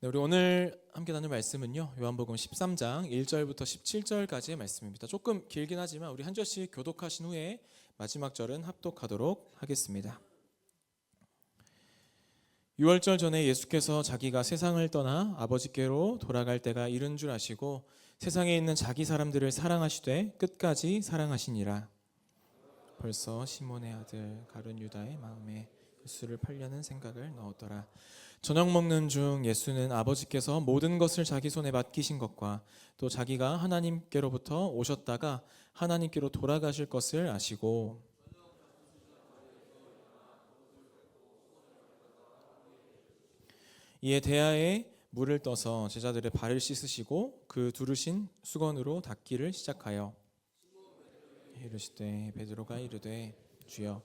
우리 오늘 함께 나눌 말씀은요, 요한복음 13장 1절부터 17절까지의 말씀입니다. 조금 길긴 하지만 우리 한 절씩 교독하신 후에 마지막 절은 합독하도록 하겠습니다. 6월절 전에 예수께서 자기가 세상을 떠나 아버지께로 돌아갈 때가 이른 줄 아시고 세상에 있는 자기 사람들을 사랑하시되 끝까지 사랑하시니라. 벌써 시몬의 아들 가룟 유다의 마음에 예수를 팔려는 생각을 넣었더라. 저녁 먹는 중 예수는 아버지께서 모든 것을 자기 손에 맡기신 것과 또 자기가 하나님께로부터 오셨다가 하나님께로 돌아가실 것을 아시고 이에 대야에 물을 떠서 제자들의 발을 씻으시고 그 두르신 수건으로 닦기를 시작하여 이르시되 베드로가 이르되 주여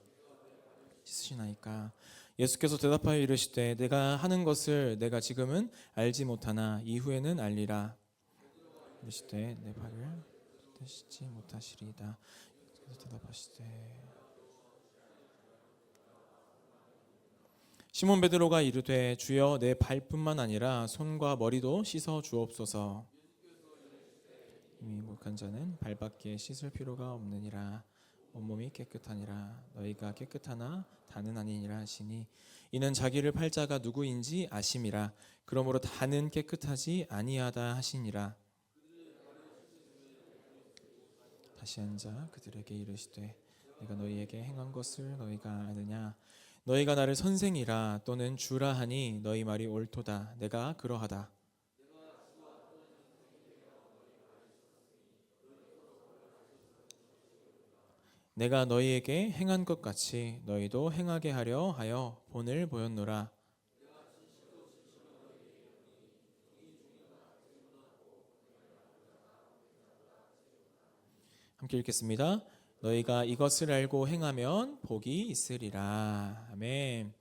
씻으시나이까. 예수께서 대답하여 이르시되 내가 하는 것을 내가 지금은 알지 못하나 이후에는 알리라. 이르시되 내 발을 씻지 못하시리이다. 대답하시되 시몬 베드로가 이르되 주여 내 발뿐만 아니라 손과 머리도 씻어 주옵소서. 이미 목한 자는 발밖에 씻을 필요가 없느니라. 온몸이 깨끗하니라. 너희가 깨끗하나 다는 아니니라 하시니 이는 자기를 팔 자가 누구인지 아심이라. 그러므로 다는 깨끗하지 아니하다 하시니라. 다시 앉아 그들에게 이르시되 내가 너희에게 행한 것을 너희가 아느냐. 너희가 나를 선생이라 또는 주라 하니 너희 말이 옳도다. 내가 그러하다. 내가 너희에게 행한 것 같이 너희도 행하게 하려 하여 본을 보였노라. 함께 읽겠습니다. 너희가 이것을 알고 행하면 복이 있으리라. 아멘.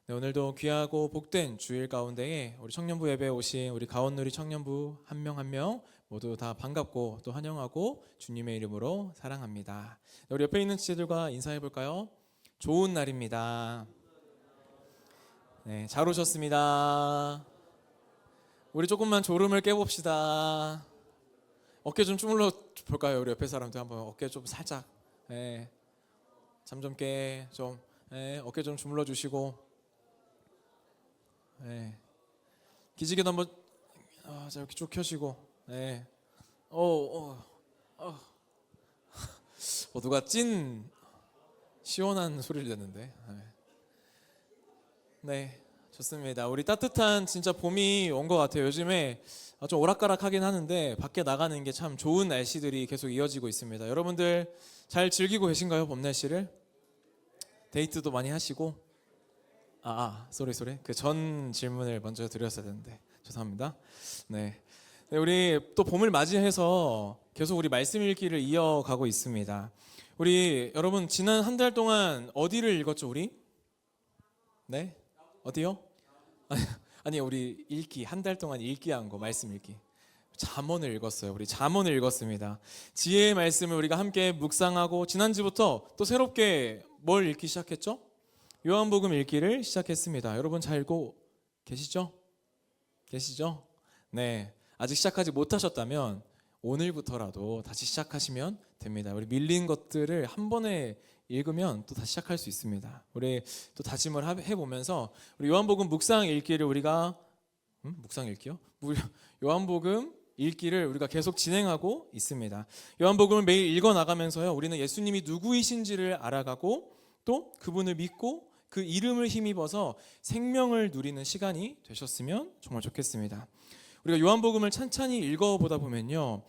네, 오늘도 귀하고 복된 주일 가운데에 우리 청년부 예배에 오신 우리 가온누리 청년부 한 명 한 명 모두 다 반갑고 또 환영하고 주님의 이름으로 사랑합니다. 우리 옆에 있는 지체들과 인사해 볼까요? 좋은 날입니다. 네, 잘 오셨습니다. 우리 조금만 졸음을 깨봅시다. 어깨 좀 주물러 볼까요? 우리 옆에 사람들 한번 어깨 좀 살짝, 네, 잠 좀 깨, 좀, 네, 어깨 좀 주물러 주시고, 네, 기지개도 한번 자 이렇게 쭉 켜시고, 네, 누가 찐 시원한 소리를 냈는데, 네, 좋습니다. 우리 따뜻한 진짜 봄이 온 것 같아요. 요즘에 좀 오락가락하긴 하는데 밖에 나가는 게 참 좋은 날씨들이 계속 이어지고 있습니다. 여러분들 잘 즐기고 계신가요? 봄 날씨를? 데이트도 많이 하시고 쏘리 그 전 질문을 먼저 드렸어야 되는데 죄송합니다. 네, 우리 또 봄을 맞이해서 계속 우리 말씀 읽기를 이어가고 있습니다. 우리 여러분 지난 한 달 동안 어디를 읽었죠? 우리? 네? 어디요? 아니 우리 읽기 한 달 동안 읽기한 거 말씀 읽기 잠언을 읽었어요. 우리 잠언을 읽었습니다. 지혜의 말씀을 우리가 함께 묵상하고 지난주부터 또 새롭게 뭘 읽기 시작했죠? 요한복음 읽기를 시작했습니다. 여러분 잘 읽고 계시죠? 네, 아직 시작하지 못하셨다면 오늘부터라도 다시 시작하시면 됩니다. 우리 밀린 것들을 한 번에 읽으면 또 다시 시작할 수 있습니다. 우리 또 다짐을 해보면서 우리 요한복음 묵상 읽기를 우리가 묵상 읽기요? 요한복음 읽기를 우리가 계속 진행하고 있습니다. 요한복음을 매일 읽어 나가면서요, 우리는 예수님이 누구이신지를 알아가고 또 그분을 믿고 그 이름을 힘입어서 생명을 누리는 시간이 되셨으면 정말 좋겠습니다. 우리가 요한복음을 찬찬히 읽어보다 보면요,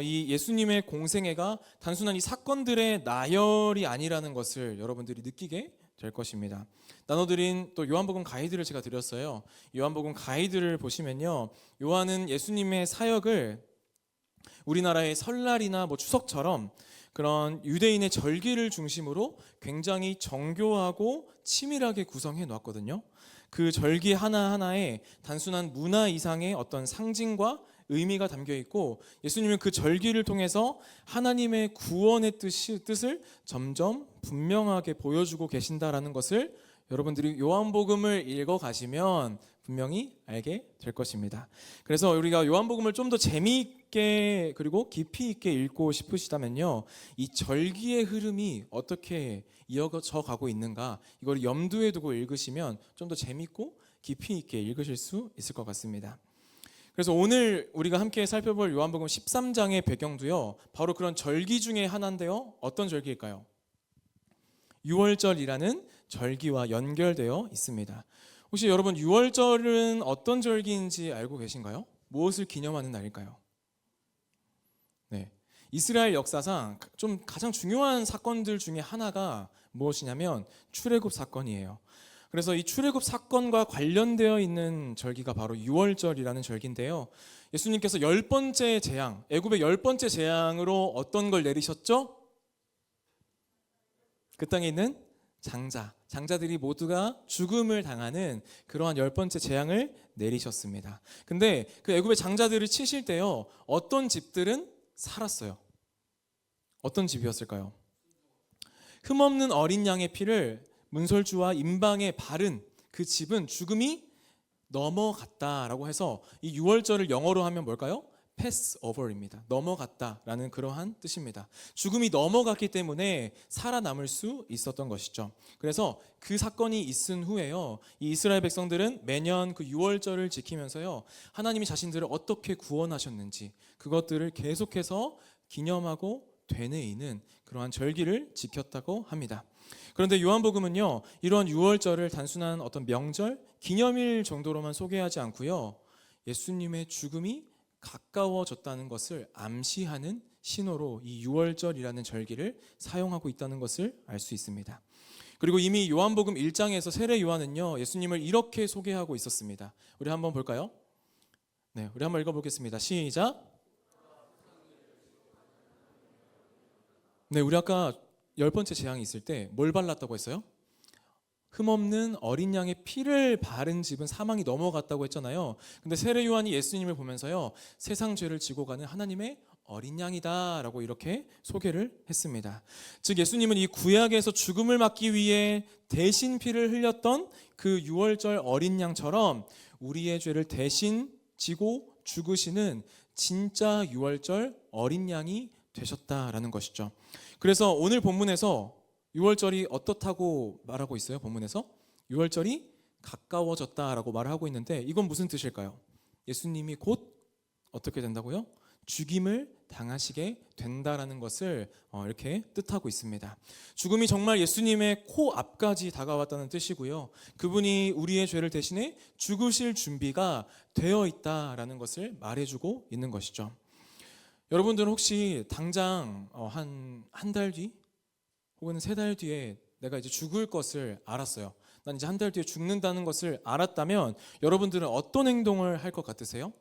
이 예수님의 공생애가 단순한 이 사건들의 나열이 아니라는 것을 여러분들이 느끼게 될 것입니다. 나눠드린 또 요한복음 가이드를 제가 드렸어요. 요한복음 가이드를 보시면요, 요한은 예수님의 사역을 우리나라의 설날이나 추석처럼 그런 유대인의 절기를 중심으로 굉장히 정교하고 치밀하게 구성해 놓았거든요. 그 절기 하나하나에 단순한 문화 이상의 어떤 상징과 의미가 담겨 있고 예수님은 그 절기를 통해서 하나님의 구원의 뜻을 점점 분명하게 보여주고 계신다라는 것을 여러분들이 요한복음을 읽어 가시면 분명히 알게 될 것입니다. 그래서 우리가 요한복음을 좀 더 재미있게 그리고 깊이 있게 읽고 싶으시다면요, 이 절기의 흐름이 어떻게 이어져 가고 있는가, 이걸 염두에 두고 읽으시면 좀 더 재미있고 깊이 있게 읽으실 수 있을 것 같습니다. 그래서 오늘 우리가 함께 살펴볼 요한복음 13장의 배경도요, 바로 그런 절기 중에 하나인데요. 어떤 절기일까요? 유월절이라는 절기와 연결되어 있습니다. 혹시 여러분 유월절은 어떤 절기인지 알고 계신가요? 무엇을 기념하는 날일까요? 네, 이스라엘 역사상 좀 가장 중요한 사건들 중에 하나가 무엇이냐면 출애굽 사건이에요. 그래서 이 출애굽 사건과 관련되어 있는 절기가 바로 유월절이라는 절기인데요. 예수님께서 10번째 재앙, 애굽의 10번째 재앙으로 어떤 걸 내리셨죠? 그 땅에 있는 장자들이 모두가 죽음을 당하는 그러한 10번째 재앙을 내리셨습니다. 근데 그 애굽의 장자들을 치실 때요, 어떤 집들은 살았어요. 어떤 집이었을까요? 흠없는 어린 양의 피를 문설주와 임방에 바른 그 집은 죽음이 넘어갔다라고 해서 이 유월절을 영어로 하면 뭘까요? 패스오버입니다. 넘어갔다라는 그러한 뜻입니다. 죽음이 넘어갔기 때문에 살아남을 수 있었던 것이죠. 그래서 그 사건이 있은 후에요, 이 이스라엘 백성들은 매년 그 유월절을 지키면서요, 하나님이 자신들을 어떻게 구원하셨는지 그것들을 계속해서 기념하고 되뇌이는 그러한 절기를 지켰다고 합니다. 그런데 요한복음은요, 이런 유월절을 단순한 어떤 명절, 기념일 정도로만 소개하지 않고요, 예수님의 죽음이 가까워졌다는 것을 암시하는 신호로 이 유월절이라는 절기를 사용하고 있다는 것을 알 수 있습니다. 그리고 이미 요한복음 1장에서 세례 요한은요, 예수님을 이렇게 소개하고 있었습니다. 우리 한번 볼까요? 네, 우리 한번 읽어보겠습니다. 시작. 네, 우리 아까 10번째 재앙이 있을 때 뭘 발랐다고 했어요? 흠없는 어린 양의 피를 바른 집은 사망이 넘어갔다고 했잖아요. 근데 세례 요한이 예수님을 보면서요, 세상 죄를 지고 가는 하나님의 어린 양이다라고 이렇게 소개를 했습니다. 즉 예수님은 이 구약에서 죽음을 막기 위해 대신 피를 흘렸던 그 유월절 어린 양처럼 우리의 죄를 대신 지고 죽으시는 진짜 유월절 어린 양이 되셨다라는 것이죠. 그래서 오늘 본문에서 유월절이 어떻다고 말하고 있어요? 본문에서 유월절이 가까워졌다라고 말을 하고 있는데, 이건 무슨 뜻일까요? 예수님이 곧 어떻게 된다고요? 죽임을 당하시게 된다라는 것을 이렇게 뜻하고 있습니다. 죽음이 정말 예수님의 코앞까지 다가왔다는 뜻이고요, 그분이 우리의 죄를 대신해 죽으실 준비가 되어 있다라는 것을 말해주고 있는 것이죠. 여러분들은 혹시 당장 한 달 뒤 혹은 3달 뒤에 내가 이제 죽을 것을 알았어요. 난 이제 한 달 뒤에 죽는다는 것을 알았다면 여러분들은 어떤 행동을 할 것 같으세요?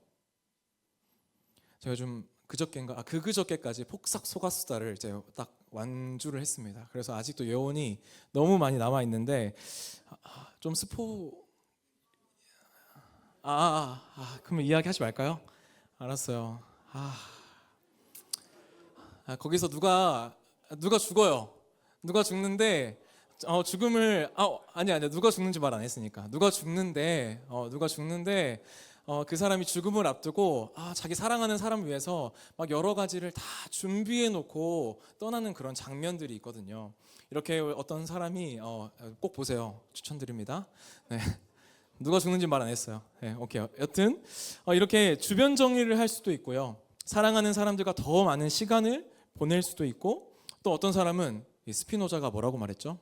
제가 좀 그저께까지 폭삭 속았수다를 제가 딱 완주를 했습니다. 그래서 아직도 여운이 너무 많이 남아 있는데 좀 그러면 이야기하지 말까요? 알았어요. 거기서 누가 죽어요. 누가 죽는데 죽음을 아니야 누가 죽는지 말 안 했으니까 누가 죽는데 그 사람이 죽음을 앞두고 자기 사랑하는 사람을 위해서 막 여러 가지를 다 준비해 놓고 떠나는 그런 장면들이 있거든요. 이렇게 어떤 사람이 꼭 보세요. 추천드립니다. 네. 누가 죽는지 말 안 했어요. 네, 오케이. 여튼 이렇게 주변 정리를 할 수도 있고요, 사랑하는 사람들과 더 많은 시간을 보낼 수도 있고, 또 어떤 사람은 스피노자가 뭐라고 말했죠?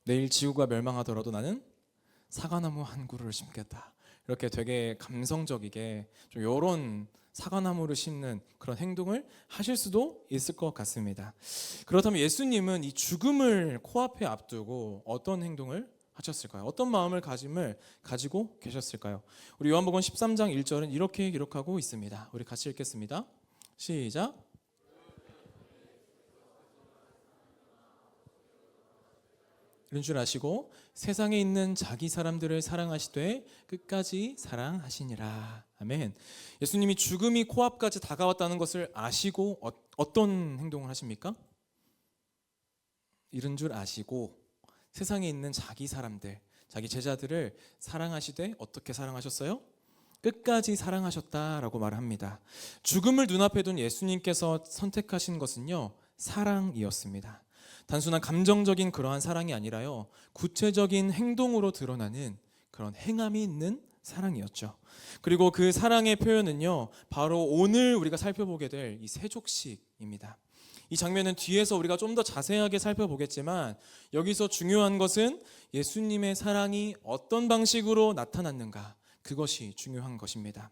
내일 지구가 멸망하더라도 나는 사과나무 한 그루를 심겠다. 이렇게 되게 감성적이게 좀 이런 사과나무를 심는 그런 행동을 하실 수도 있을 것 같습니다. 그렇다면 예수님은 이 죽음을 코앞에 앞두고 어떤 행동을 하셨을까요? 어떤 마음을 가지고 계셨을까요? 우리 요한복음 13장 1절은 이렇게 기록하고 있습니다. 우리 같이 읽겠습니다. 시작. 이런 줄 아시고 세상에 있는 자기 사람들을 사랑하시되 끝까지 사랑하시니라. 아멘. 예수님이 죽음이 코앞까지 다가왔다는 것을 아시고 어떤 행동을 하십니까? 이런 줄 아시고 세상에 있는 자기 사람들, 자기 제자들을 사랑하시되 어떻게 사랑하셨어요? 끝까지 사랑하셨다라고 말합니다. 죽음을 눈앞에 둔 예수님께서 선택하신 것은요, 사랑이었습니다. 단순한 감정적인 그러한 사랑이 아니라요, 구체적인 행동으로 드러나는 그런 행함이 있는 사랑이었죠. 그리고 그 사랑의 표현은요, 바로 오늘 우리가 살펴보게 될 이 세족식입니다. 이 장면은 뒤에서 우리가 좀 더 자세하게 살펴보겠지만, 여기서 중요한 것은 예수님의 사랑이 어떤 방식으로 나타났는가, 그것이 중요한 것입니다.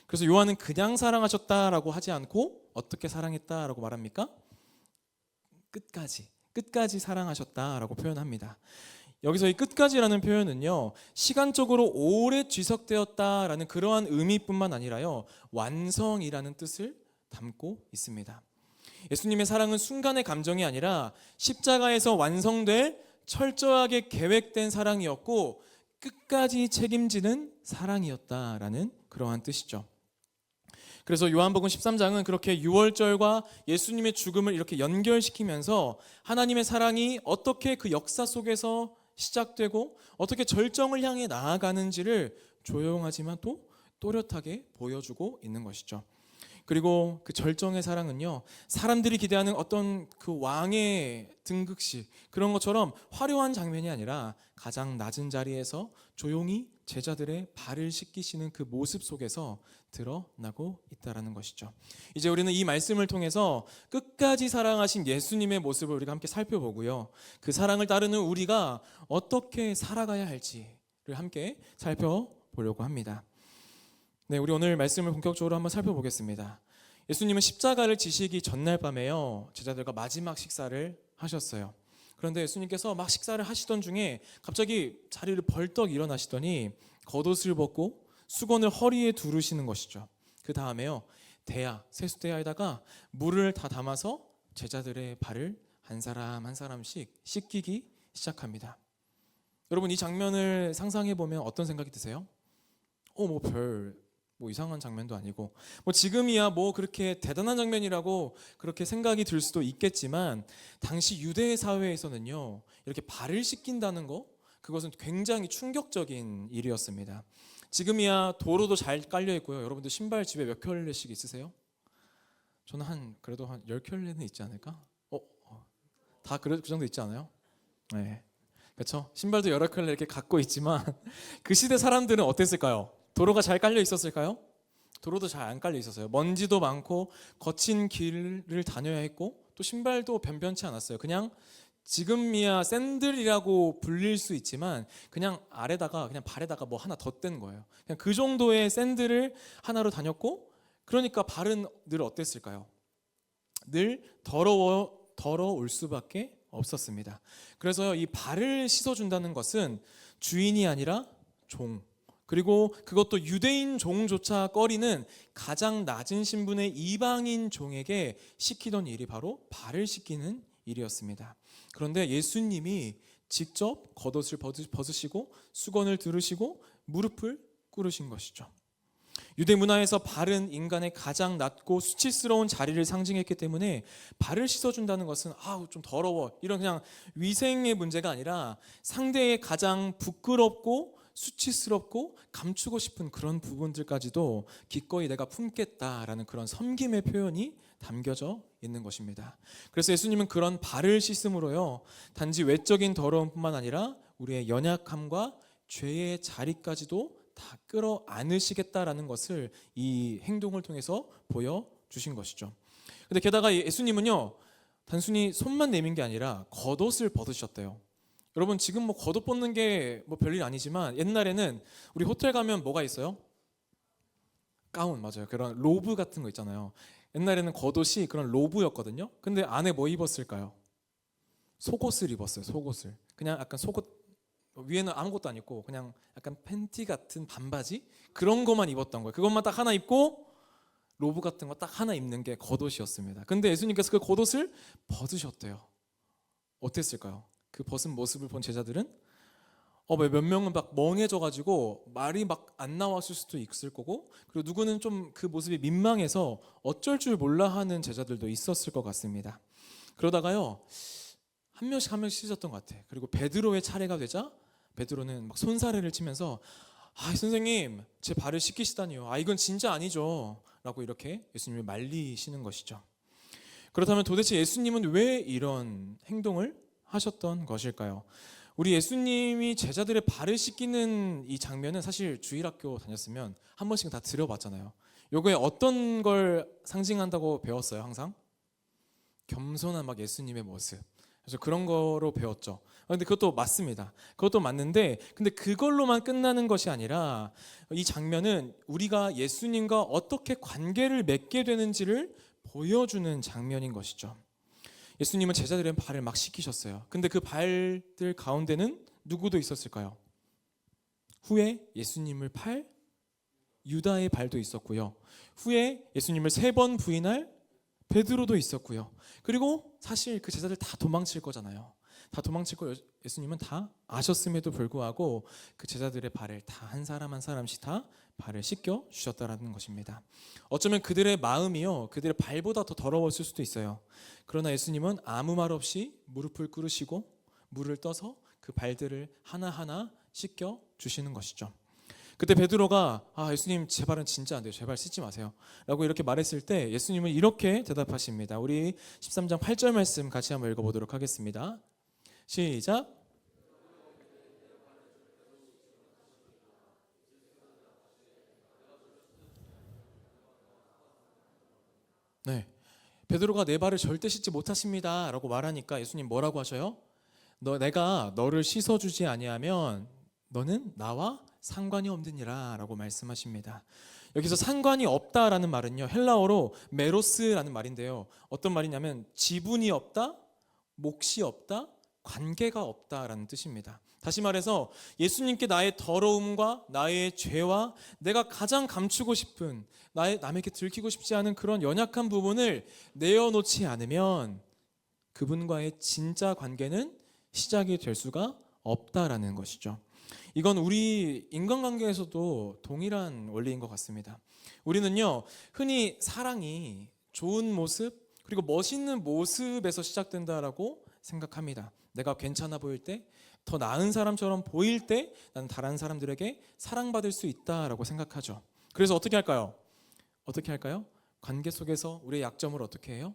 그래서 요한은 그냥 사랑하셨다라고 하지 않고 어떻게 사랑했다라고 말합니까? 끝까지 사랑하셨다라고 표현합니다. 여기서 이 끝까지라는 표현은요, 시간적으로 오래 지속되었다라는 그러한 의미뿐만 아니라요, 완성이라는 뜻을 담고 있습니다. 예수님의 사랑은 순간의 감정이 아니라 십자가에서 완성될 철저하게 계획된 사랑이었고 끝까지 책임지는 사랑이었다라는 그러한 뜻이죠. 그래서 요한복음 13장은 그렇게 유월절과 예수님의 죽음을 이렇게 연결시키면서 하나님의 사랑이 어떻게 그 역사 속에서 시작되고 어떻게 절정을 향해 나아가는지를 조용하지만 또 또렷하게 보여주고 있는 것이죠. 그리고 그 절정의 사랑은요, 사람들이 기대하는 어떤 그 왕의 등극식 그런 것처럼 화려한 장면이 아니라 가장 낮은 자리에서 조용히 제자들의 발을 씻기시는 그 모습 속에서 드러나고 있다는 것이죠. 이제 우리는 이 말씀을 통해서 끝까지 사랑하신 예수님의 모습을 우리가 함께 살펴보고요, 그 사랑을 따르는 우리가 어떻게 살아가야 할지를 함께 살펴보려고 합니다. 네, 우리 오늘 말씀을 본격적으로 한번 살펴보겠습니다. 예수님은 십자가를 지시기 전날 밤에요, 제자들과 마지막 식사를 하셨어요. 그런데 예수님께서 막 식사를 하시던 중에 갑자기 자리를 벌떡 일어나시더니 겉옷을 벗고 수건을 허리에 두르시는 것이죠. 그 다음에요, 세숫대야에다가 물을 다 담아서 제자들의 발을 한 사람 한 사람씩 씻기기 시작합니다. 여러분, 이 장면을 상상해 보면 어떤 생각이 드세요? 뭐 이상한 장면도 아니고, 지금이야 그렇게 대단한 장면이라고 그렇게 생각이 들 수도 있겠지만, 당시 유대 사회에서는요, 이렇게 발을 씻긴다는 거, 그것은 굉장히 충격적인 일이었습니다. 지금이야 도로도 잘 깔려 있고요. 여러분들 신발 집에 몇 켤레씩 있으세요? 저는 그래도 한 10켤레는 있지 않을까? 다 그 정도 있지 않아요? 네. 그렇죠? 신발도 여러 켤레 이렇게 갖고 있지만 그 시대 사람들은 어땠을까요? 도로가 잘 깔려 있었을까요? 도로도 잘 안 깔려 있었어요. 먼지도 많고 거친 길을 다녀야 했고 또 신발도 변변치 않았어요. 그냥 지금이야 샌들이라고 불릴 수 있지만 그냥 발에다가 뭐 하나 덧댄 거예요. 그냥 그 정도의 샌들을 하나로 다녔고, 그러니까 발은 늘 어땠을까요? 늘 더러울 수밖에 없었습니다. 그래서 이 발을 씻어준다는 것은 주인이 아니라 종, 그리고 그것도 유대인 종조차 꺼리는 가장 낮은 신분의 이방인 종에게 시키던 일이 바로 발을 씻기는 일이었습니다. 그런데 예수님이 직접 겉옷을 벗으시고 수건을 두르시고 무릎을 꿇으신 것이죠. 유대 문화에서 발은 인간의 가장 낮고 수치스러운 자리를 상징했기 때문에 발을 씻어준다는 것은 좀 더러워, 이런 그냥 위생의 문제가 아니라 상대의 가장 부끄럽고 수치스럽고 감추고 싶은 그런 부분들까지도 기꺼이 내가 품겠다라는 그런 섬김의 표현이 담겨져 있는 것입니다. 그래서 예수님은 그런 발을 씻음으로요, 단지 외적인 더러움뿐만 아니라 우리의 연약함과 죄의 자리까지도 다 끌어안으시겠다라는 것을 이 행동을 통해서 보여주신 것이죠. 근데 게다가 예수님은요, 단순히 손만 내민 게 아니라 겉옷을 벗으셨대요. 여러분, 지금 겉옷 벗는 게 별일 아니지만 옛날에는 우리 호텔 가면 뭐가 있어요? 가운, 맞아요. 그런 로브 같은 거 있잖아요. 옛날에는 겉옷이 그런 로브였거든요. 근데 안에 뭐 입었을까요? 속옷을 입었어요. 속옷을. 그냥 약간 속옷, 위에는 아무것도 안 입고 그냥 약간 팬티 같은 반바지 그런 거만 입었던 거예요. 그것만 딱 하나 입고 로브 같은 거 딱 하나 입는 게 겉옷이었습니다. 근데 예수님께서 그 겉옷을 벗으셨대요. 어땠을까요? 그 벗은 모습을 본 제자들은 몇 명은 막 멍해져가지고 말이 막 안 나왔을 수도 있을 거고, 그리고 누구는 좀 그 모습이 민망해서 어쩔 줄 몰라 하는 제자들도 있었을 것 같습니다. 그러다가요, 한 명씩 씻었던 것 같아. 그리고 베드로의 차례가 되자 베드로는 막 손사래를 치면서 선생님, 제 발을 씻기시다니요. 이건 진짜 아니죠. 라고 이렇게 예수님을 말리시는 것이죠. 그렇다면 도대체 예수님은 왜 이런 행동을 하셨던 것일까요? 우리 예수님이 제자들의 발을 씻기는 이 장면은 사실 주일학교 다녔으면 한 번씩은 다 들어봤잖아요. 요거에 어떤 걸 상징한다고 배웠어요, 항상? 겸손한 막 예수님의 모습. 그래서 그런 거로 배웠죠. 근데 그것도 맞습니다. 그것도 맞는데, 근데 그걸로만 끝나는 것이 아니라 이 장면은 우리가 예수님과 어떻게 관계를 맺게 되는지를 보여주는 장면인 것이죠. 예수님은 제자들의 발을 막 씻기셨어요. 근데 그 발들 가운데는 누구도 있었을까요? 후에 예수님을 팔 유다의 발도 있었고요. 후에 예수님을 3번 부인할 베드로도 있었고요. 그리고 사실 그 제자들 다 도망칠 거잖아요. 다 도망칠 거 예수님은 다 아셨음에도 불구하고 그 제자들의 발을 다 한 사람 한 사람씩 다 발을 씻겨 주셨다라는 것입니다. 어쩌면 그들의 마음이요, 그들의 발보다 더 더러웠을 수도 있어요. 그러나 예수님은 아무 말 없이 무릎을 꿇으시고 물을 떠서 그 발들을 하나하나 씻겨 주시는 것이죠. 그때 베드로가 예수님 제 발은 진짜 안 돼요. 제발 씻지 마세요. 라고 이렇게 말했을 때 예수님은 이렇게 대답하십니다. 우리 13장 8절 말씀 같이 한번 읽어보도록 하겠습니다. 시작. 네, 베드로가 내 발을 절대 씻지 못하십니다 라고 말하니까 예수님 뭐라고 하셔요? 내가 너를 씻어주지 아니하면 너는 나와 상관이 없느니라 라고 말씀하십니다. 여기서 상관이 없다라는 말은요, 헬라어로 메로스라는 말인데요, 어떤 말이냐면 지분이 없다, 몫이 없다, 관계가 없다라는 뜻입니다. 다시 말해서 예수님께 나의 더러움과 나의 죄와 내가 가장 감추고 싶은 남에게 들키고 싶지 않은 그런 연약한 부분을 내어놓지 않으면 그분과의 진짜 관계는 시작이 될 수가 없다라는 것이죠. 이건 우리 인간관계에서도 동일한 원리인 것 같습니다. 우리는요, 흔히 사랑이 좋은 모습 그리고 멋있는 모습에서 시작된다라고 생각합니다. 내가 괜찮아 보일 때, 더 나은 사람처럼 보일 때 나는 다른 사람들에게 사랑받을 수 있다라고 생각하죠. 그래서 어떻게 할까요? 관계 속에서 우리의 약점을 어떻게 해요?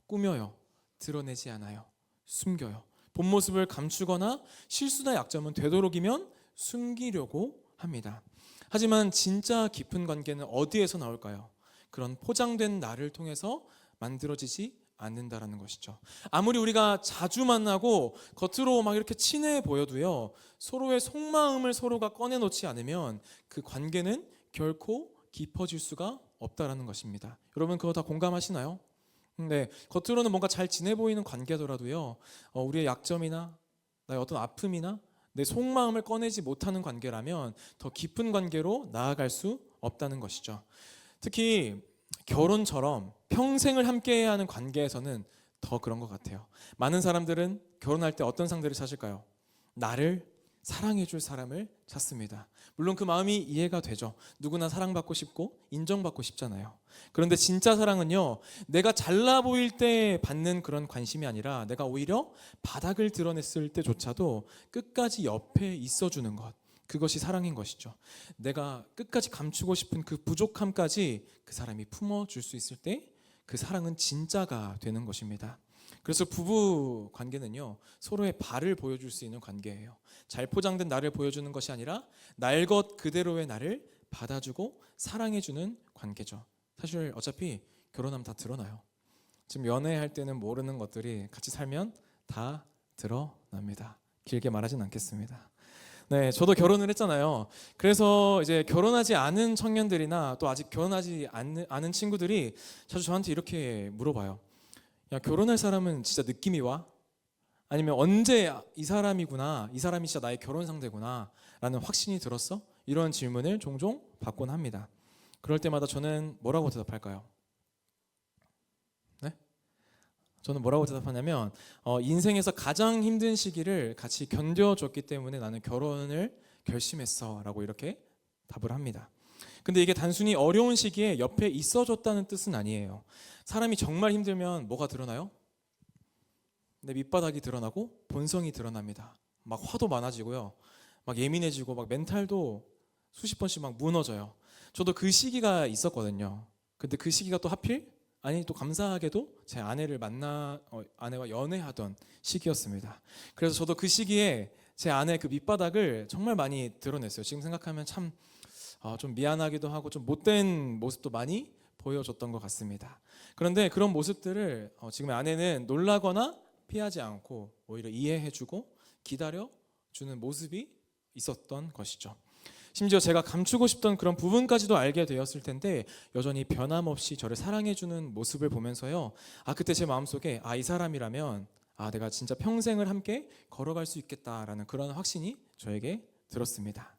꾸며요. 드러내지 않아요. 숨겨요. 본 모습을 감추거나 실수나 약점은 되도록이면 숨기려고 합니다. 하지만 진짜 깊은 관계는 어디에서 나올까요? 그런 포장된 나를 통해서 만들어지지 않는다라는 것이죠. 아무리 우리가 자주 만나고 겉으로 막 이렇게 친해 보여도요, 서로의 속마음을 서로가 꺼내놓지 않으면 그 관계는 결코 깊어질 수가 없다라는 것입니다. 여러분 그거 다 공감하시나요? 네, 겉으로는 뭔가 잘 지내 보이는 관계더라도요, 우리의 약점이나 나의 어떤 아픔이나 내 속마음을 꺼내지 못하는 관계라면 더 깊은 관계로 나아갈 수 없다는 것이죠. 특히 결혼처럼 평생을 함께해야 하는 관계에서는 더 그런 것 같아요. 많은 사람들은 결혼할 때 어떤 상대를 찾을까요? 나를 사랑해줄 사람을 찾습니다. 물론 그 마음이 이해가 되죠. 누구나 사랑받고 싶고 인정받고 싶잖아요. 그런데 진짜 사랑은요, 내가 잘나 보일 때 받는 그런 관심이 아니라 내가 오히려 바닥을 드러냈을 때조차도 끝까지 옆에 있어주는 것, 그것이 사랑인 것이죠. 내가 끝까지 감추고 싶은 그 부족함까지 그 사람이 품어줄 수 있을 때 그 사랑은 진짜가 되는 것입니다. 그래서 부부 관계는요, 서로의 발을 보여줄 수 있는 관계예요. 잘 포장된 나를 보여주는 것이 아니라 날 것 그대로의 나를 받아주고 사랑해주는 관계죠. 사실 어차피 결혼하면 다 드러나요. 지금 연애할 때는 모르는 것들이 같이 살면 다 드러납니다. 길게 말하진 않겠습니다. 네, 저도 결혼을 했잖아요. 그래서 이제 결혼하지 않은 청년들이나 또 아직 결혼하지 않은 친구들이 자주 저한테 이렇게 물어봐요. 야, 결혼할 사람은 진짜 느낌이 와? 아니면 언제 이 사람이구나, 이 사람이 진짜 나의 결혼 상대구나 라는 확신이 들었어? 이런 질문을 종종 받곤 합니다. 그럴 때마다 저는 뭐라고 대답할까요? 네? 저는 뭐라고 대답하냐면 인생에서 가장 힘든 시기를 같이 견뎌줬기 때문에 나는 결혼을 결심했어라고 이렇게 답을 합니다. 근데 이게 단순히 어려운 시기에 옆에 있어줬다는 뜻은 아니에요. 사람이 정말 힘들면 뭐가 드러나요? 내 밑바닥이 드러나고 본성이 드러납니다. 막 화도 많아지고요. 막 예민해지고 막 멘탈도 수십 번씩 막 무너져요. 저도 그 시기가 있었거든요. 근데 그 시기가 또 하필 또 감사하게도 제 아내와 연애하던 시기였습니다. 그래서 저도 그 시기에 제 아내 그 밑바닥을 정말 많이 드러냈어요. 지금 생각하면 참 좀 미안하기도 하고 좀 못된 모습도 많이 보여줬던 것 같습니다. 그런데 그런 모습들을 지금의 아내는 놀라거나 피하지 않고 오히려 이해해주고 기다려주는 모습이 있었던 것이죠. 심지어 제가 감추고 싶던 그런 부분까지도 알게 되었을 텐데 여전히 변함없이 저를 사랑해주는 모습을 보면서요. 그때 제 마음속에 이 사람이라면 내가 진짜 평생을 함께 걸어갈 수 있겠다라는 그런 확신이 저에게 들었습니다.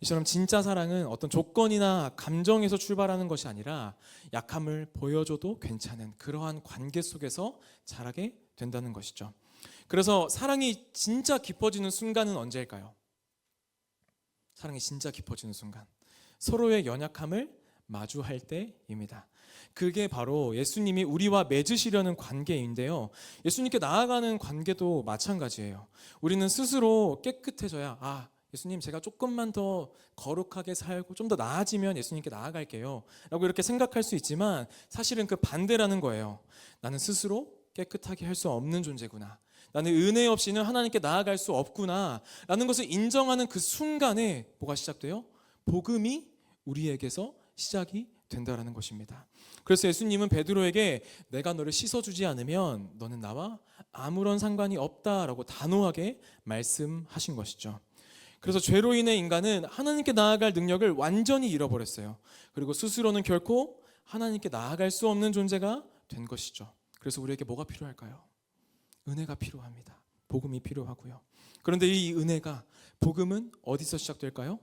이처럼 진짜 사랑은 어떤 조건이나 감정에서 출발하는 것이 아니라 약함을 보여줘도 괜찮은 그러한 관계 속에서 자라게 된다는 것이죠. 그래서 사랑이 진짜 깊어지는 순간은 언제일까요? 사랑이 진짜 깊어지는 순간, 서로의 연약함을 마주할 때입니다. 그게 바로 예수님이 우리와 맺으시려는 관계인데요. 예수님께 나아가는 관계도 마찬가지예요. 우리는 스스로 깨끗해져야 예수님 제가 조금만 더 거룩하게 살고 좀 더 나아지면 예수님께 나아갈게요 라고 이렇게 생각할 수 있지만 사실은 그 반대라는 거예요. 나는 스스로 깨끗하게 할 수 없는 존재구나. 나는 은혜 없이는 하나님께 나아갈 수 없구나 라는 것을 인정하는 그 순간에 뭐가 시작돼요? 복음이 우리에게서 시작이 된다라는 것입니다. 그래서 예수님은 베드로에게 내가 너를 씻어주지 않으면 너는 나와 아무런 상관이 없다라고 단호하게 말씀하신 것이죠. 그래서 죄로 인해 인간은 하나님께 나아갈 능력을 완전히 잃어버렸어요. 그리고 스스로는 결코 하나님께 나아갈 수 없는 존재가 된 것이죠. 그래서 우리에게 뭐가 필요할까요? 은혜가 필요합니다. 복음이 필요하고요. 그런데 이 은혜가, 복음은 어디서 시작될까요?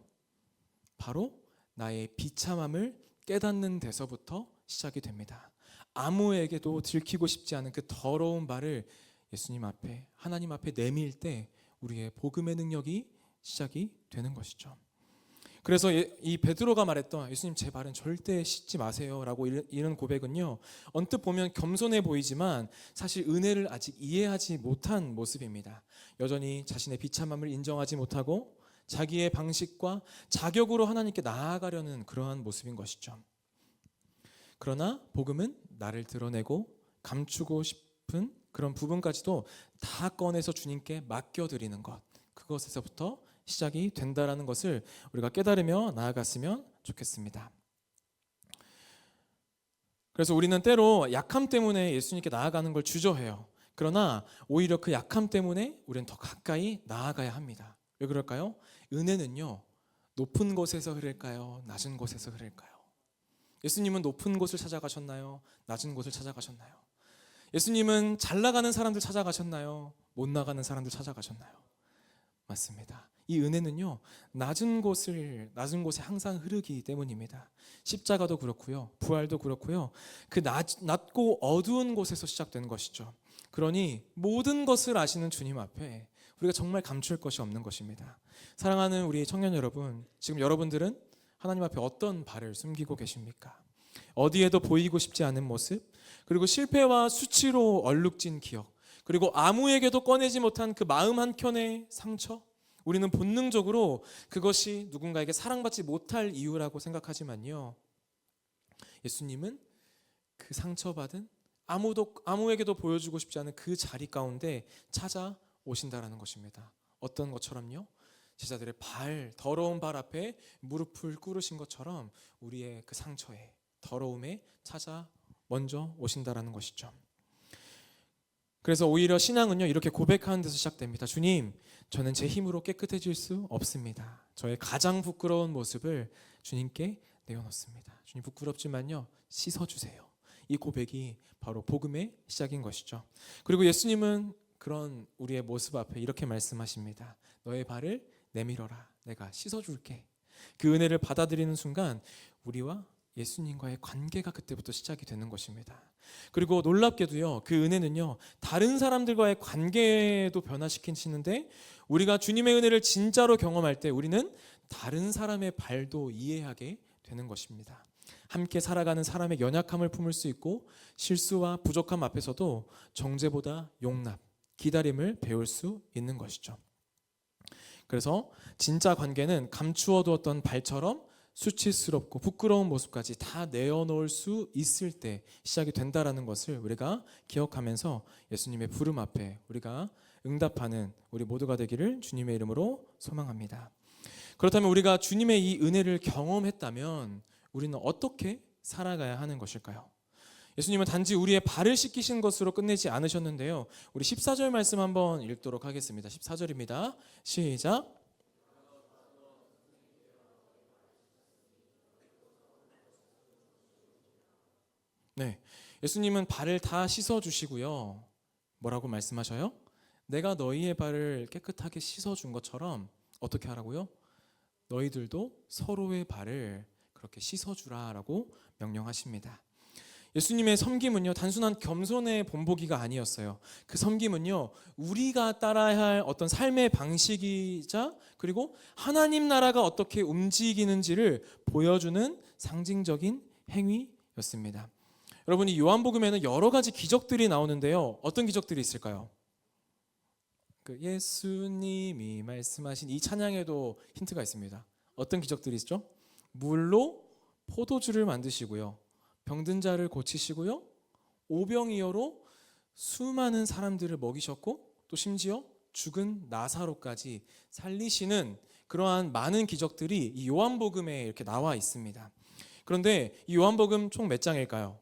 바로 나의 비참함을 깨닫는 데서부터 시작이 됩니다. 아무에게도 들키고 싶지 않은 그 더러운 발을 예수님 앞에, 하나님 앞에 내밀 때 우리의 복음의 능력이 시작이 되는 것이죠. 그래서 이 베드로가 말했던 예수님 제 발은 절대 씻지 마세요 라고 이런 고백은요, 언뜻 보면 겸손해 보이지만 사실 은혜를 아직 이해하지 못한 모습입니다. 여전히 자신의 비참함을 인정하지 못하고 자기의 방식과 자격으로 하나님께 나아가려는 그러한 모습인 것이죠. 그러나 복음은 나를 드러내고 감추고 싶은 그런 부분까지도 다 꺼내서 주님께 맡겨드리는 것, 그것에서부터 시작이 된다라는 것을 우리가 깨달으며 나아갔으면 좋겠습니다. 그래서 우리는 때로 약함 때문에 예수님께 나아가는 걸 주저해요. 그러나 오히려 그 약함 때문에 우리는 더 가까이 나아가야 합니다. 왜 그럴까요? 은혜는요, 높은 곳에서 흐를까요? 낮은 곳에서 흐를까요? 예수님은 높은 곳을 찾아가셨나요? 낮은 곳을 찾아가셨나요? 예수님은 잘 나가는 사람들 찾아가셨나요? 못 나가는 사람들 찾아가셨나요? 맞습니다. 이 은혜는요, 낮은 곳에 항상 흐르기 때문입니다. 십자가도 그렇고요, 부활도 그렇고요, 그 낮고 어두운 곳에서 시작되는 것이죠. 그러니 모든 것을 아시는 주님 앞에 우리가 정말 감출 것이 없는 것입니다. 사랑하는 우리 청년 여러분, 지금 여러분들은 하나님 앞에 어떤 발을 숨기고 계십니까? 어디에도 보이고 싶지 않은 모습, 그리고 실패와 수치로 얼룩진 기억, 그리고 아무에게도 꺼내지 못한 그 마음 한켠의 상처, 우리는 본능적으로 그것이 누군가에게 사랑받지 못할 이유라고 생각하지만요, 예수님은 그 상처받은 아무에게도 보여주고 싶지 않은 그 자리 가운데 찾아오신다라는 것입니다. 어떤 것처럼요? 제자들의 더러운 발 앞에 무릎을 꿇으신 것처럼 우리의 그 상처에, 더러움에 먼저 오신다라는 것이죠. 그래서 오히려 신앙은요, 이렇게 고백하는 데서 시작됩니다. 주님, 저는 제 힘으로 깨끗해질 수 없습니다. 저의 가장 부끄러운 모습을 주님께 내어놓습니다. 주님, 부끄럽지만요, 씻어주세요. 이 고백이 바로 복음의 시작인 것이죠. 그리고 예수님은 그런 우리의 모습 앞에 이렇게 말씀하십니다. 너의 발을 내밀어라. 내가 씻어줄게. 그 은혜를 받아들이는 순간 우리와 예수님과의 관계가 그때부터 시작이 되는 것입니다. 그리고 놀랍게도요, 그 은혜는요, 다른 사람들과의 관계도 변화시키시는데, 우리가 주님의 은혜를 진짜로 경험할 때 우리는 다른 사람의 발도 이해하게 되는 것입니다. 함께 살아가는 사람의 연약함을 품을 수 있고, 실수와 부족함 앞에서도 정죄보다 용납, 기다림을 배울 수 있는 것이죠. 그래서 진짜 관계는 감추어 두었던 발처럼 수치스럽고 부끄러운 모습까지 다 내어놓을 수 있을 때 시작이 된다라는 것을 우리가 기억하면서 예수님의 부름 앞에 우리가 응답하는 우리 모두가 되기를 주님의 이름으로 소망합니다. 그렇다면 우리가 주님의 이 은혜를 경험했다면 우리는 어떻게 살아가야 하는 것일까요? 예수님은 단지 우리의 발을 씻기신 것으로 끝내지 않으셨는데요. 우리 14절 말씀 한번 읽도록 하겠습니다. 14절입니다. 시작. 네, 예수님은 발을 다 씻어주시고요. 뭐라고 말씀하셔요? 내가 너희의 발을 깨끗하게 씻어준 것처럼 어떻게 하라고요? 너희들도 서로의 발을 그렇게 씻어주라라고 명령하십니다. 예수님의 섬김은요, 단순한 겸손의 본보기가 아니었어요. 그 섬김은요, 우리가 따라야 할 어떤 삶의 방식이자 그리고 하나님 나라가 어떻게 움직이는지를 보여주는 상징적인 행위였습니다. 여러분, 이 요한복음에는 여러 가지 기적들이 나오는데요. 어떤 기적들이 있을까요? 그 예수님이 말씀하신 이 찬양에도 힌트가 있습니다. 어떤 기적들이 있죠? 물로 포도주를 만드시고요. 병든 자를 고치시고요. 오병이어로 수많은 사람들을 먹이셨고, 또 심지어 죽은 나사로까지 살리시는 그러한 많은 기적들이 이 요한복음에 이렇게 나와 있습니다. 그런데 이 요한복음 총 몇 장일까요?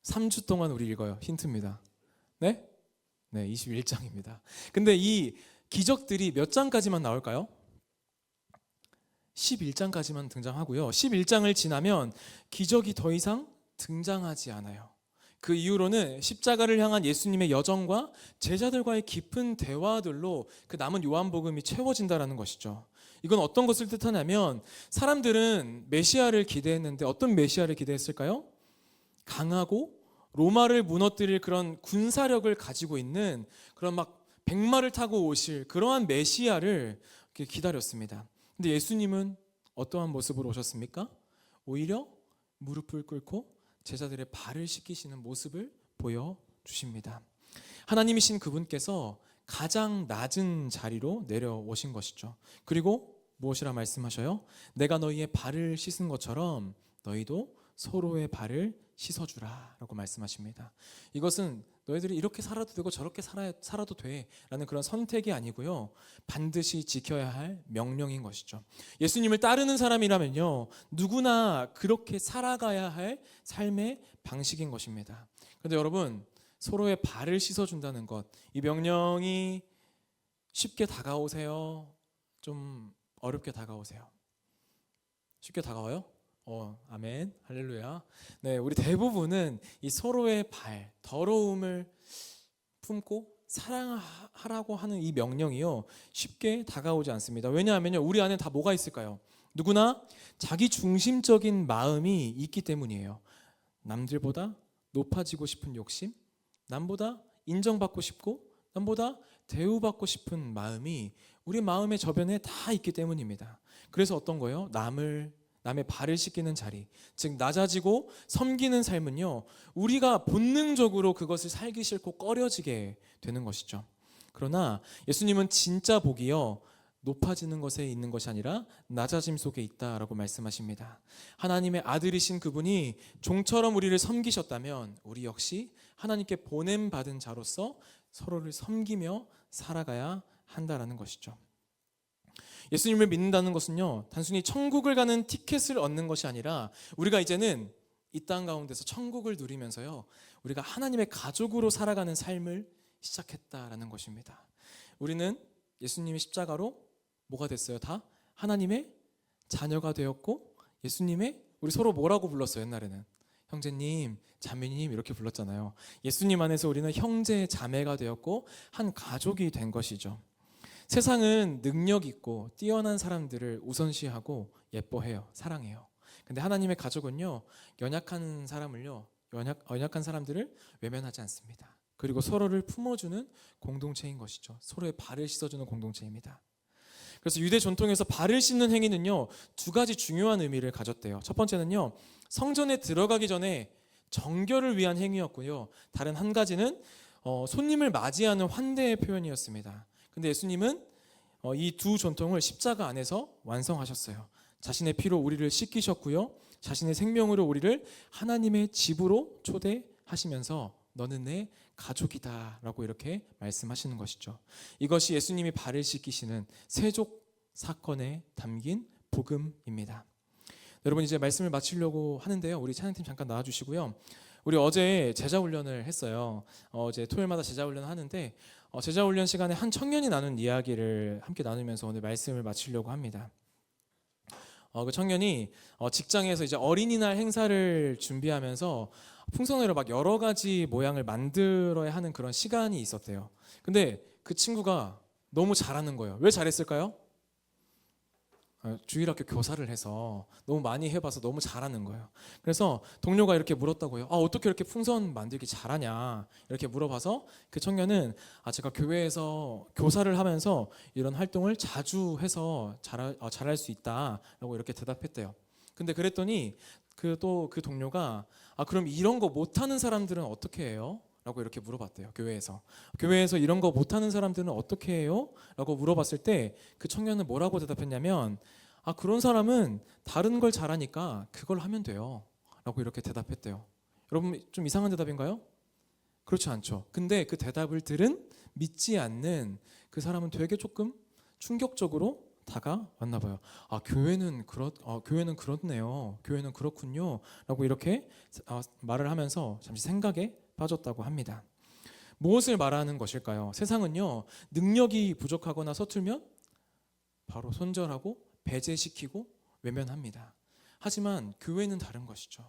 3주 동안 우리 읽어요. 힌트입니다. 네? 네, 21장입니다. 근데 이 기적들이 몇 장까지만 나올까요? 11장까지만 등장하고요. 11장을 지나면 기적이 더 이상 등장하지 않아요. 그 이후로는 십자가를 향한 예수님의 여정과 제자들과의 깊은 대화들로 그 남은 요한복음이 채워진다는 것이죠. 이건 어떤 것을 뜻하냐면 사람들은 메시아를 기대했는데 어떤 메시아를 기대했을까요? 강하고 로마를 무너뜨릴 그런 군사력을 가지고 있는 그런 막 백마를 타고 오실 그러한 메시아를 기다렸습니다. 근데 예수님은 어떠한 모습으로 오셨습니까? 오히려 무릎을 꿇고 제자들의 발을 씻기시는 모습을 보여주십니다. 하나님이신 그분께서 가장 낮은 자리로 내려오신 것이죠. 그리고 무엇이라 말씀하셔요? 내가 너희의 발을 씻은 것처럼 너희도 서로의 발을 씻어주라 라고 말씀하십니다. 이것은 너희들이 이렇게 살아도 되고 저렇게 살아도 돼 라는 그런 선택이 아니고요, 반드시 지켜야 할 명령인 것이죠. 예수님을 따르는 사람이라면요, 누구나 그렇게 살아가야 할 삶의 방식인 것입니다. 그런데 여러분, 서로의 발을 씻어준다는 것, 이 명령이 쉽게 다가오세요? 좀 어렵게 다가오세요? 쉽게 다가와요? 아멘, 할렐루야. 네, 우리 대부분은 이 서로의 발, 더러움을 품고 사랑하라고 하는 이 명령이요, 쉽게 다가오지 않습니다. 왜냐하면요, 우리 안에 다 뭐가 있을까요? 누구나 자기 중심적인 마음이 있기 때문이에요. 남들보다 높아지고 싶은 욕심, 남보다 인정받고 싶고, 남보다 대우받고 싶은 마음이 우리 마음의 저변에 다 있기 때문입니다. 그래서 어떤 거예요? 남의 발을 씻기는 자리, 즉 낮아지고 섬기는 삶은요, 우리가 본능적으로 그것을 살기 싫고 꺼려지게 되는 것이죠. 그러나 예수님은 진짜 복이요, 높아지는 것에 있는 것이 아니라 낮아짐 속에 있다라고 말씀하십니다. 하나님의 아들이신 그분이 종처럼 우리를 섬기셨다면 우리 역시 하나님께 보냄받은 자로서 서로를 섬기며 살아가야 한다라는 것이죠. 예수님을 믿는다는 것은요, 단순히 천국을 가는 티켓을 얻는 것이 아니라 우리가 이제는 이 땅 가운데서 천국을 누리면서요, 우리가 하나님의 가족으로 살아가는 삶을 시작했다라는 것입니다. 우리는 예수님의 십자가로 뭐가 됐어요? 다 하나님의 자녀가 되었고, 예수님의, 우리 서로 뭐라고 불렀어요? 옛날에는 형제님, 자매님 이렇게 불렀잖아요. 예수님 안에서 우리는 형제, 자매가 되었고 한 가족이 된 것이죠. 세상은 능력 있고 뛰어난 사람들을 우선시하고 예뻐해요, 사랑해요. 근데 하나님의 가족은요, 연약한 사람을요, 연약한 사람들을 외면하지 않습니다. 그리고 서로를 품어주는 공동체인 것이죠. 서로의 발을 씻어주는 공동체입니다. 그래서 유대 전통에서 발을 씻는 행위는요, 두 가지 중요한 의미를 가졌대요. 첫 번째는요, 성전에 들어가기 전에 정결을 위한 행위였고요. 다른 한 가지는 손님을 맞이하는 환대의 표현이었습니다. 근데 예수님은 이 두 전통을 십자가 안에서 완성하셨어요. 자신의 피로 우리를 씻기셨고요. 자신의 생명으로 우리를 하나님의 집으로 초대하시면서 너는 내 가족이다 라고 이렇게 말씀하시는 것이죠. 이것이 예수님이 발을 씻기시는 세족 사건에 담긴 복음입니다. 여러분, 이제 말씀을 마치려고 하는데요. 우리 찬양팀 잠깐 나와주시고요. 우리 어제 제자훈련을 했어요. 어제 토요일마다 제자훈련을 하는데 제자훈련 시간에 한 청년이 나눈 이야기를 함께 나누면서 오늘 말씀을 마치려고 합니다. 그 청년이 직장에서 이제 어린이날 행사를 준비하면서 풍선으로 막 여러 가지 모양을 만들어야 하는 그런 시간이 있었대요. 근데 그 친구가 너무 잘하는 거예요. 왜 잘했을까요? 주일학교 교사를 해서 너무 많이 해봐서 너무 잘하는 거예요. 그래서 동료가 이렇게 물었다고요. 어떻게 이렇게 풍선 만들기 잘하냐 이렇게 물어봐서 그 청년은 제가 교회에서 교사를 하면서 이런 활동을 자주 해서 잘할 수 있다라고 이렇게 대답했대요. 근데 그랬더니 그 동료가 그럼 이런 거 못하는 사람들은 어떻게 해요? 라고 이렇게 물어봤대요. 교회에서 이런 거 못하는 사람들은 어떻게 해요? 라고 물어봤을 때 그 청년은 뭐라고 대답했냐면 그런 사람은 다른 걸 잘하니까 그걸 하면 돼요 라고 이렇게 대답했대요. 여러분, 좀 이상한 대답인가요? 그렇지 않죠. 근데 그 대답을 들은 믿지 않는 그 사람은 되게 조금 충격적으로 다가왔나 봐요. 교회는 그렇네요. 교회는 그렇군요 라고 이렇게 말을 하면서 잠시 생각에 빠졌다고 합니다. 무엇을 말하는 것일까요? 세상은요, 능력이 부족하거나 서툴면 바로 손절하고 배제시키고 외면합니다. 하지만 교회는 다른 것이죠.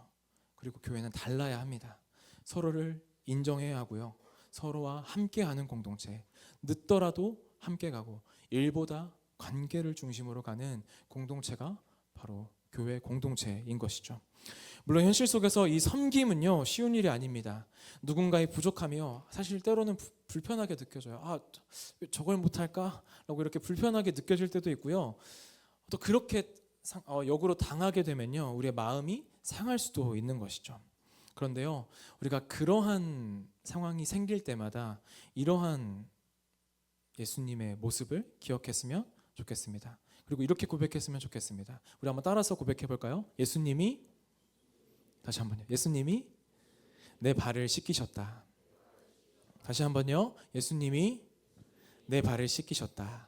그리고 교회는 달라야 합니다. 서로를 인정해야 하고요. 서로와 함께하는 공동체, 늦더라도 함께 가고 일보다 관계를 중심으로 가는 공동체가 바로 교회 공동체인 것이죠. 물론 현실 속에서 이 섬김은요, 쉬운 일이 아닙니다. 누군가의 부족하며 사실 때로는 불편하게 느껴져요. 저걸 못할까? 라고 이렇게 불편하게 느껴질 때도 있고요. 또 그렇게 역으로 당하게 되면요, 우리의 마음이 상할 수도 있는 것이죠. 그런데요, 우리가 그러한 상황이 생길 때마다 이러한 예수님의 모습을 기억했으면 좋겠습니다. 그리고 이렇게 고백했으면 좋겠습니다. 우리 한번 따라서 고백해 볼까요? 다시 한번요. 예수님이 내 발을 씻기셨다. 다시 한번요. 예수님이 내 발을 씻기셨다.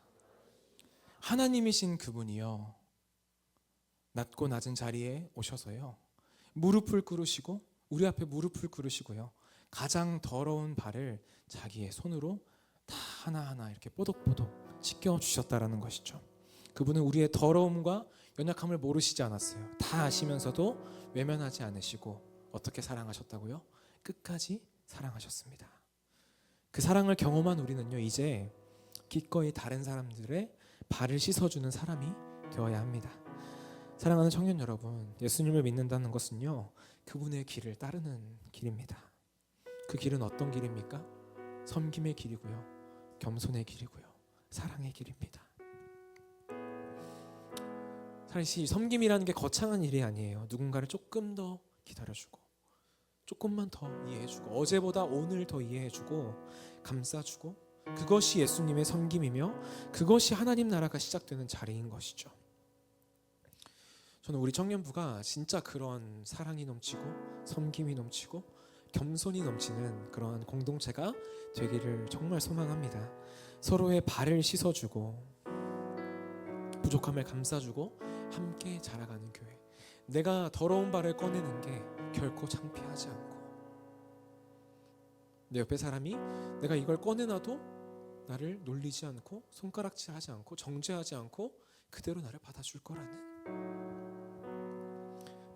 하나님이신 그분이요, 낮고 낮은 자리에 오셔서요, 무릎을 꿇으시고 우리 앞에 무릎을 꿇으시고요, 가장 더러운 발을 자기의 손으로 다 하나하나 이렇게 뽀독뽀독 씻겨주셨다라는 것이죠. 그분은 우리의 더러움과 연약함을 모르시지 않았어요. 다 아시면서도 외면하지 않으시고 어떻게 사랑하셨다고요? 끝까지 사랑하셨습니다. 그 사랑을 경험한 우리는요, 이제 기꺼이 다른 사람들의 발을 씻어주는 사람이 되어야 합니다. 사랑하는 청년 여러분, 예수님을 믿는다는 것은요, 그분의 길을 따르는 길입니다. 그 길은 어떤 길입니까? 섬김의 길이고요, 겸손의 길이고요, 사랑의 길입니다. 사실 섬김이라는 게 거창한 일이 아니에요. 누군가를 조금 더 기다려주고, 조금만 더 이해해주고, 어제보다 오늘 더 이해해주고, 감싸주고, 그것이 예수님의 섬김이며 그것이 하나님 나라가 시작되는 자리인 것이죠. 저는 우리 청년부가 진짜 그런 사랑이 넘치고 섬김이 넘치고 겸손이 넘치는 그런 공동체가 되기를 정말 소망합니다. 서로의 발을 씻어주고 부족함을 감싸주고 함께 자라가는 교회. 내가 더러운 발을 꺼내는 게 결코 창피하지 않고, 내 옆에 사람이 내가 이걸 꺼내놔도 나를 놀리지 않고 손가락질하지 않고 정죄하지 않고 그대로 나를 받아줄 거라는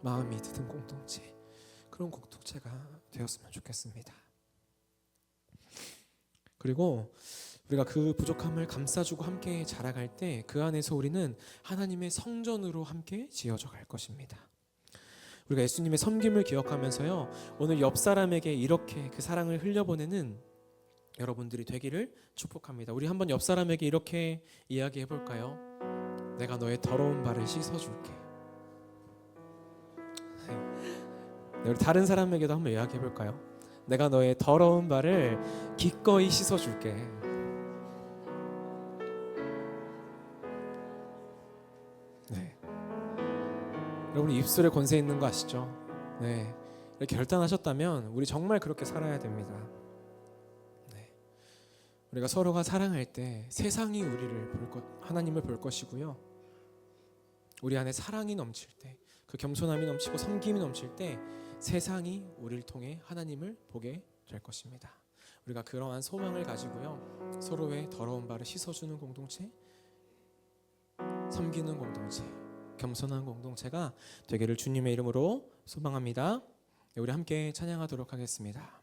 마음이 드는 공동체, 그런 공동체가 되었으면 좋겠습니다. 그리고 우리가 그 부족함을 감싸주고 함께 자라갈 때 그 안에서 우리는 하나님의 성전으로 함께 지어져 갈 것입니다. 우리가 예수님의 섬김을 기억하면서요, 오늘 옆 사람에게 이렇게 그 사랑을 흘려보내는 여러분들이 되기를 축복합니다. 우리 한번 옆 사람에게 이렇게 이야기해 볼까요? 내가 너의 더러운 발을 씻어줄게. 네, 우리 다른 사람에게도 한번 이야기해 볼까요? 내가 너의 더러운 발을 기꺼이 씻어줄게. 네. 여러분 입술에 권세 있는 거 아시죠? 네. 이렇게 결단하셨다면 우리 정말 그렇게 살아야 됩니다. 네. 우리가 서로가 사랑할 때 세상이 우리를 하나님을 볼 것이고요. 우리 안에 사랑이 넘칠 때, 그 겸손함이 넘치고 섬김이 넘칠 때 세상이 우리를 통해 하나님을 보게 될 것입니다. 우리가 그러한 소망을 가지고요, 서로의 더러운 발을 씻어주는 공동체, 섬기는 공동체, 겸손한 공동체가 되기를 주님의 이름으로 소망합니다. 우리 함께 찬양하도록 하겠습니다.